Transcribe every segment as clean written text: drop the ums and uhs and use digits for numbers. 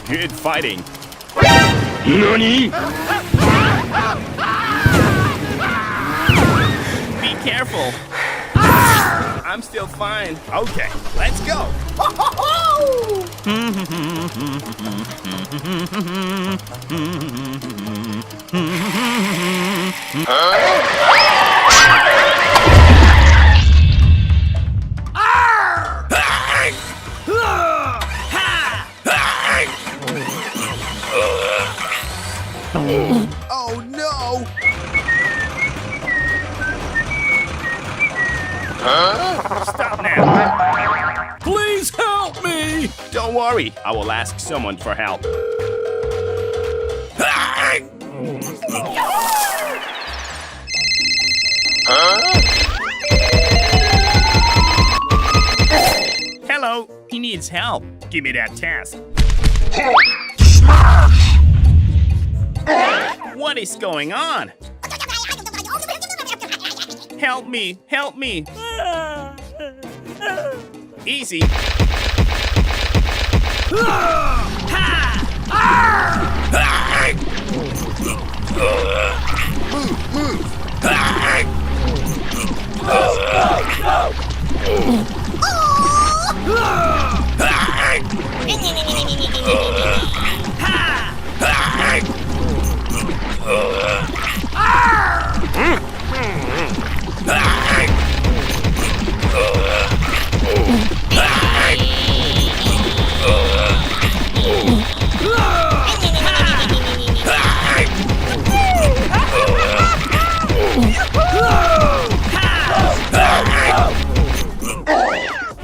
Good fighting. NANI?! Be careful. I'm still fine. Okay, let's go. Oh no! Stop now! Please help me! Don't worry, I will ask someone for help. Hello, he needs help. Give me that task. What is going on? Help me, help me. Easy.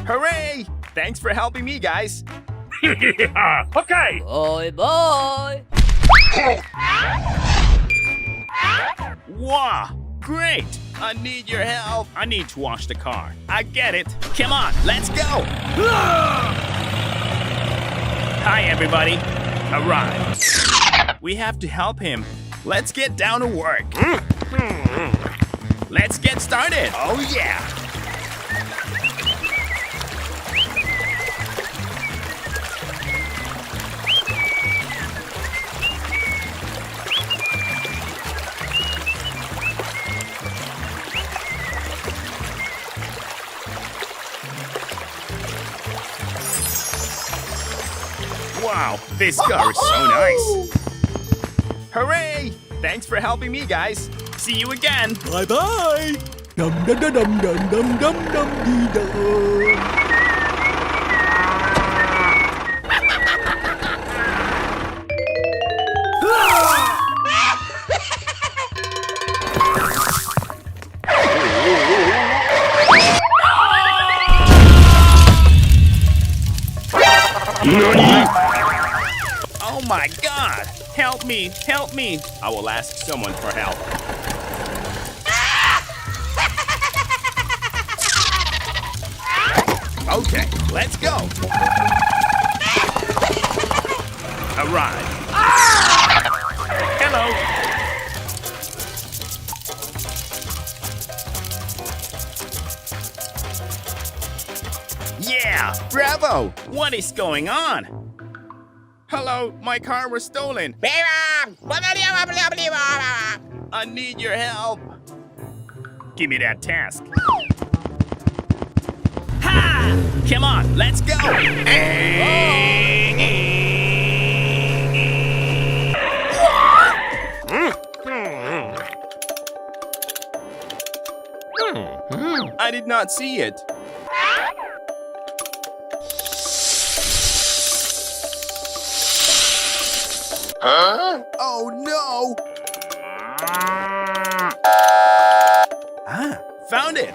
Hooray! Thanks for helping me, guys. Okay! Bye bye. Wow, great! I need your help. I need to wash the car. I get it. Come on, let's go. Hi, everybody. Arrived. We have to help him. Let's get down to work. Let's get started. Oh, yeah. Wow, this car is so nice. Hooray! Thanks for helping me, guys. See you again. Bye bye! Dum dum dum dum dum dum dum dum dee dum. NANI?! Oh my God! Help me! Help me! I will ask someone for help. Okay, let's go. Arrive. Hello. Yeah, bravo! What is going on? Hello, my car was stolen. I need your help. Give me that task. Ha! Come on, let's go. I did not see it. Huh? Oh no! Ah, found it!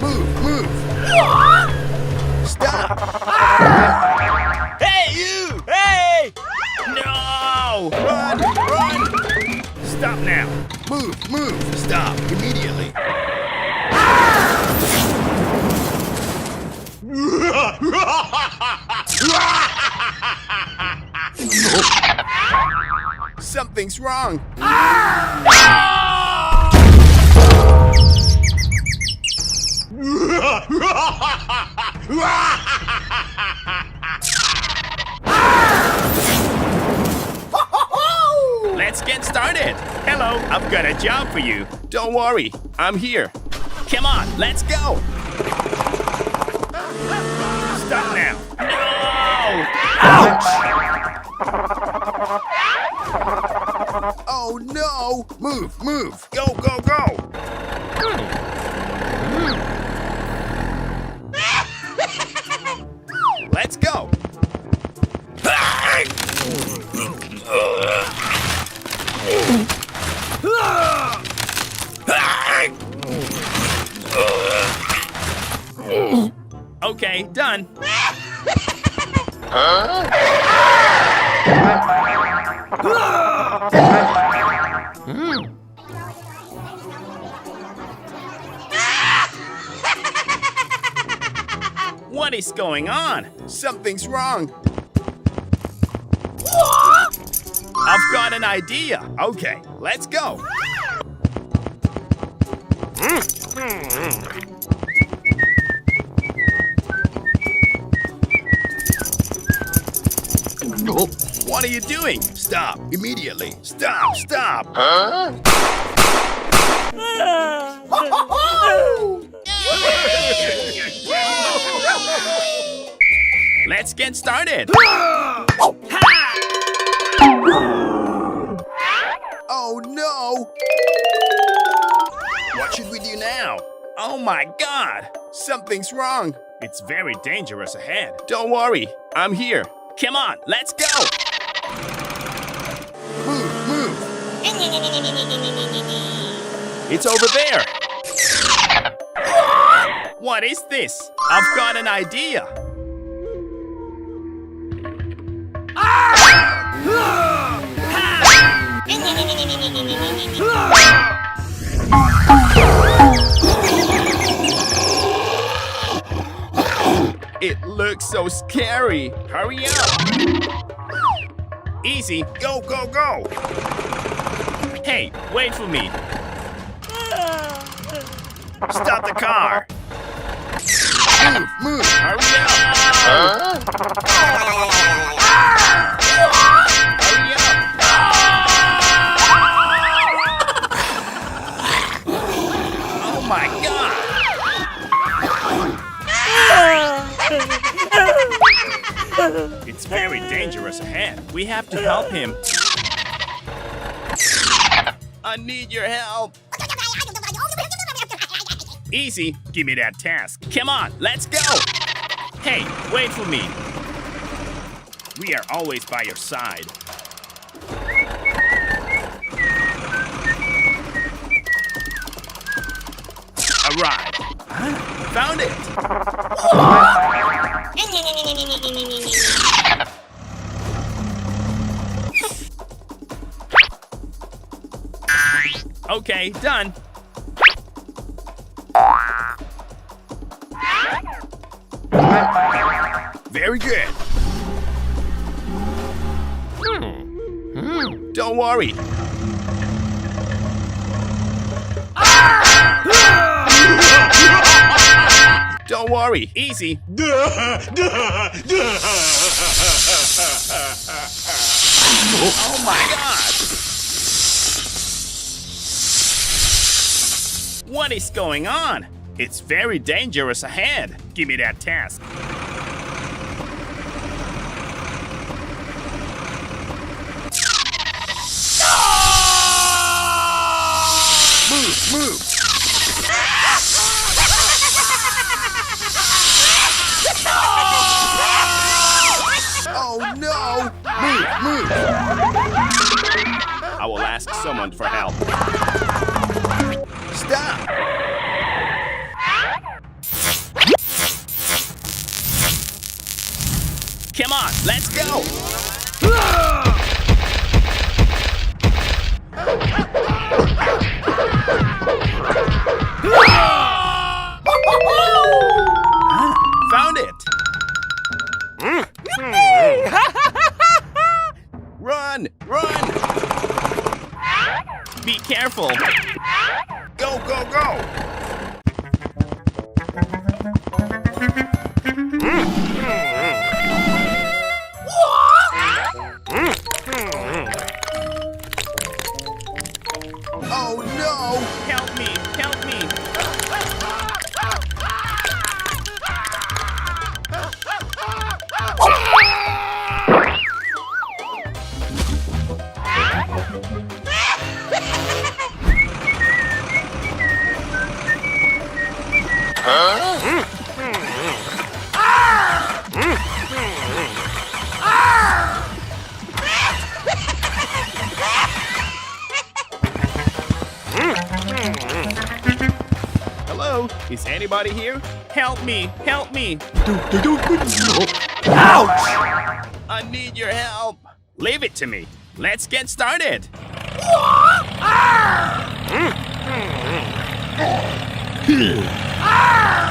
Move, move! Stop! Hey, you! Hey! No! Run, run! Stop now! Move, move! Stop immediately! Something's wrong. Ah! Let's get started. Hello, I've got a job for you. Don't worry, I'm here. Come on, let's go. Stop now. No! Ouch! Oh no! Move, move! Go, go, go! Let's go! Okay, done. What is going on? Something's wrong. I've got an idea. Okay, let's go. What are you doing? Stop immediately. Stop, stop. Let's get started. Oh no! What should we do now? Oh my God! Something's wrong. It's very dangerous ahead. Don't worry, I'm here. Come on, let's go! Move, move! It's over there! What is this? I've got an idea! It looks so scary. Hurry up. Easy. Go, go, go. Hey, wait for me. Stop the car. Move, move. Hurry up. Hurry up. Oh my God. It's very dangerous ahead. We have to help him. I need your help. Easy. Give me that task. Come on, let's go. Hey, wait for me. We are always by your side. Arrived. Found it. Okay, done. Very good. Don't worry. Don't worry. Easy. Oh my God. What is going on? It's very dangerous ahead. Give me that task. Move, move. Oh no! Move, move. I will ask someone for help. Stop! Come on, let's go! Found it! Run! Run! Be careful! Go, go, go! Hello? Is anybody here? Help me! Help me! Ouch! I need your help! Leave it to me. Let's get started.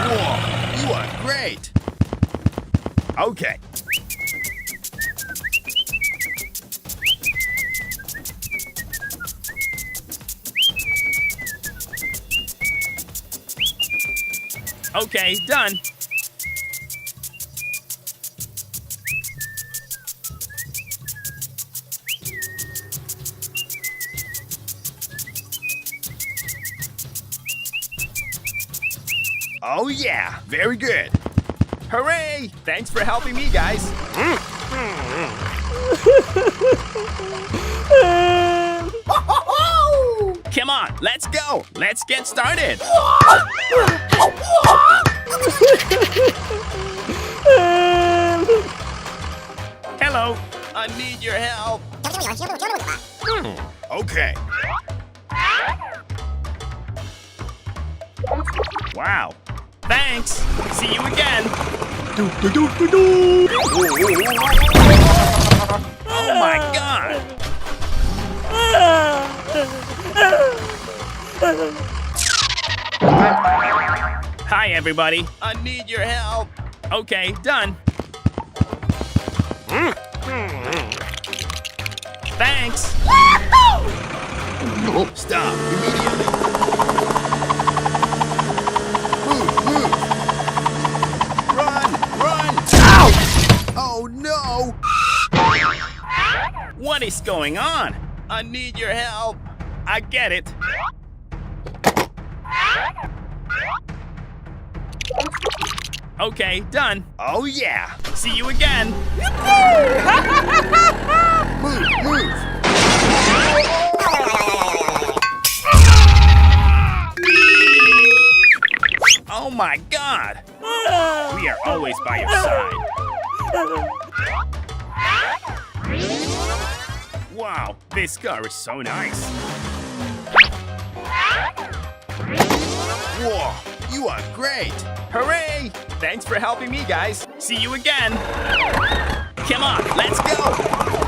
Whoa, you are great. Okay. Okay, done. Oh yeah, very good. Hooray! Thanks for helping me, guys. Come on, let's go. Let's get started. Hello, I need your help. Okay. Wow. Thanks. See you again. Oh my God. Hi, everybody. I need your help. Okay, done. Thanks. Stop immediately. Move. Run. Ow! Oh no! What is going on? I need your help. I get it. Okay, done. Oh yeah. See you again. Move. Oh my God. We are always by your side. Wow, this car is so nice. Whoa, you are great. Hooray! Thanks for helping me, guys. See you again. Come on, let's go.